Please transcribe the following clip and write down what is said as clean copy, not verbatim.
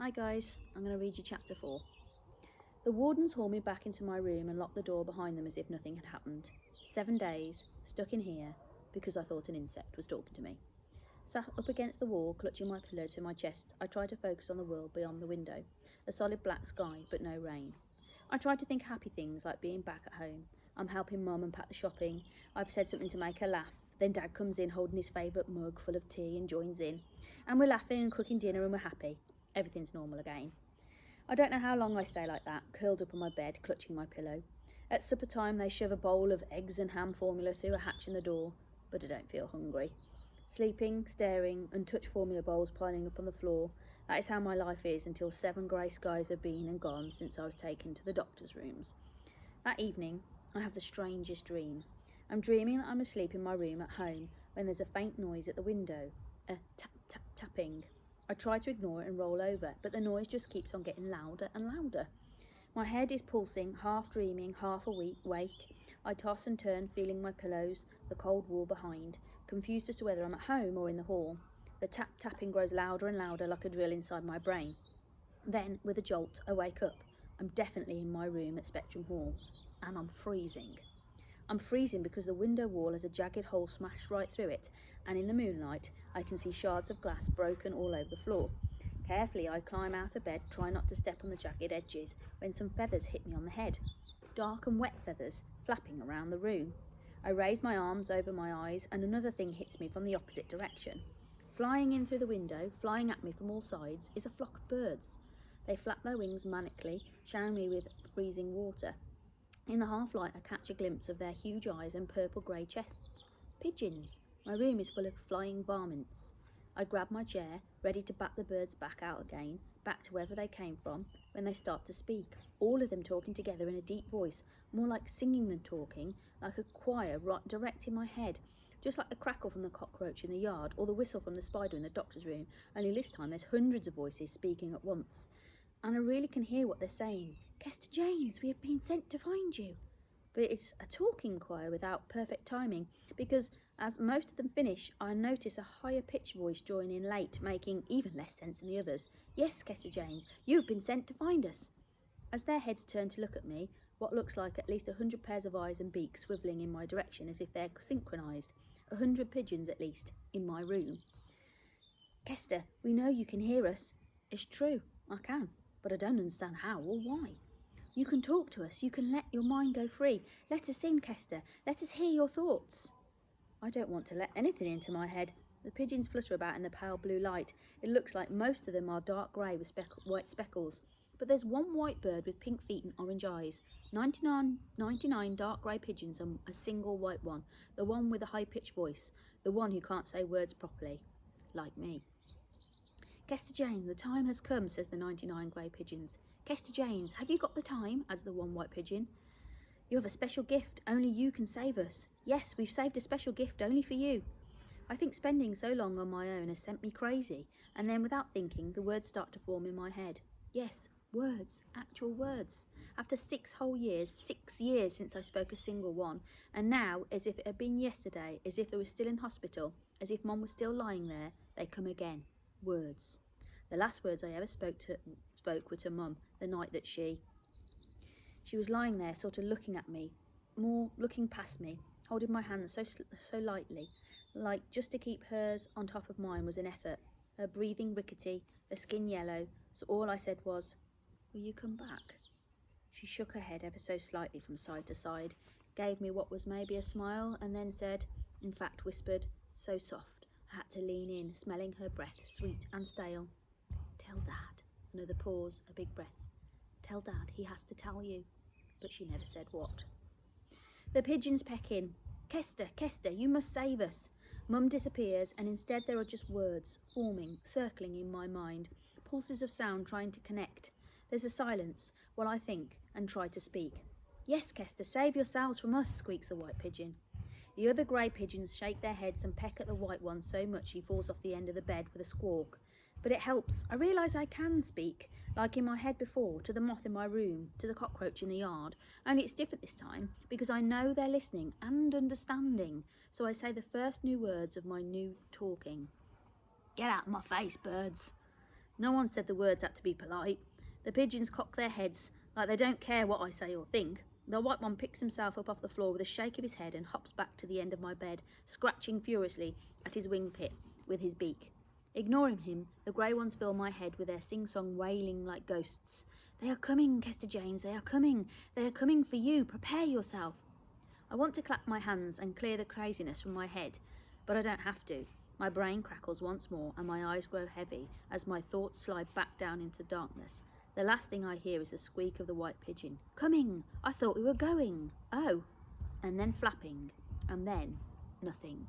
Hi guys, I'm going to read you chapter 4. The wardens hauled me back into my room and locked the door behind them as if nothing had happened. 7 days, stuck in here, because I thought an insect was talking to me. Sat up against the wall, clutching my pillow to my chest, I tried to focus on the world beyond the window. A solid black sky, but no rain. I tried to think happy things like being back at home. I'm helping Mum unpack the shopping. I've said something to make her laugh. Then Dad comes in holding his favourite mug full of tea and joins in. And we're laughing and cooking dinner and we're happy. Everything's normal again. I don't know how long I stay like that, curled up on my bed, clutching my pillow. At supper time, they shove a bowl of eggs and ham formula through a hatch in the door, but I don't feel hungry. Sleeping, staring, untouched formula bowls piling up on the floor. That is how my life is until 7 grey skies have been and gone since I was taken to the doctor's rooms. That evening, I have the strangest dream. I'm dreaming that I'm asleep in my room at home when there's a faint noise at the window, a tap, tap, tapping. I try to ignore it and roll over, but the noise just keeps on getting louder and louder. My head is pulsing, half dreaming, half awake. I toss and turn, feeling my pillows, the cold wall behind, confused as to whether I'm at home or in the hall. The tap-tapping grows louder and louder like a drill inside my brain. Then, with a jolt, I wake up. I'm definitely in my room at Spectrum Hall, and I'm freezing. I'm freezing because the window wall has a jagged hole smashed right through it, and in the moonlight I can see shards of glass broken all over the floor. Carefully I climb out of bed, try not to step on the jagged edges, when some feathers hit me on the head. Dark and wet feathers, flapping around the room. I raise my arms over my eyes and another thing hits me from the opposite direction. Flying in through the window, flying at me from all sides, is a flock of birds. They flap their wings manically, showering me with freezing water. In the half-light, I catch a glimpse of their huge eyes and purple-grey chests. Pigeons! My room is full of flying varmints. I grab my chair, ready to bat the birds back out again, back to wherever they came from, when they start to speak, all of them talking together in a deep voice, more like singing than talking, like a choir right direct in my head, just like the crackle from the cockroach in the yard or the whistle from the spider in the doctor's room, only this time there's hundreds of voices speaking at once. And I really can hear what they're saying. Kester Janes, we have been sent to find you. But it's a talking choir without perfect timing, because as most of them finish, I notice a higher pitched voice join in late, making even less sense than the others. Yes, Kester Janes, you have been sent to find us. As their heads turn to look at me, what looks like at least 100 pairs of eyes and beaks swivelling in my direction as if they're synchronised. 100 pigeons at least, in my room. Kester, we know you can hear us. It's true, I can. But I don't understand how or why. You can talk to us, you can let your mind go free. Let us in, Kester, let us hear your thoughts. I don't want to let anything into my head. The pigeons flutter about in the pale blue light. It looks like most of them are dark grey with white speckles. But there's one white bird with pink feet and orange eyes. 99 dark grey pigeons and a single white one. The one with a high-pitched voice. The one who can't say words properly. Like me. Kester Janes, the time has come, says the 99 grey pigeons. Kester Janes, have you got the time, adds the one white pigeon. You have a special gift, only you can save us. Yes, we've saved a special gift only for you. I think spending so long on my own has sent me crazy, and then without thinking, the words start to form in my head. Yes, words, actual words. After 6 whole years, 6 years since I spoke a single one, and now, as if it had been yesterday, as if I was still in hospital, as if Mum was still lying there, they come again. Words. The last words I ever spoke were to Mum, the night that she was lying there, sort of looking at me, more looking past me, holding my hand so lightly, like just to keep hers on top of mine was an effort. Her breathing rickety, her skin yellow, so all I said was, "Will you come back?" She shook her head ever so slightly from side to side, gave me what was maybe a smile, and then said, in fact whispered, so soft, I had to lean in, smelling her breath, sweet and stale. Tell Dad. Another pause, a big breath. Tell Dad, he has to tell you. But she never said what. The pigeons peck in. Kester, Kester, you must save us. Mum disappears, and instead there are just words, forming, circling in my mind, pulses of sound trying to connect. There's a silence, while I think, and try to speak. Yes, Kester, save yourselves from us, squeaks the white pigeon. The other grey pigeons shake their heads and peck at the white one so much he falls off the end of the bed with a squawk. But it helps. I realise I can speak, like in my head before, to the moth in my room, to the cockroach in the yard. Only it's different this time, because I know they're listening and understanding. So I say the first new words of my new talking. Get out of my face, birds. No one said the words had to be polite. The pigeons cock their heads like they don't care what I say or think. The white one picks himself up off the floor with a shake of his head and hops back to the end of my bed, scratching furiously at his wing pit with his beak. Ignoring him, the grey ones fill my head with their sing-song wailing like ghosts. They are coming, Kester Janes, they are coming. They are coming for you. Prepare yourself. I want to clap my hands and clear the craziness from my head, but I don't have to. My brain crackles once more and my eyes grow heavy as my thoughts slide back down into darkness. The last thing I hear is the squeak of the white pigeon. Coming! I thought we were going. Oh! And then flapping. And then nothing.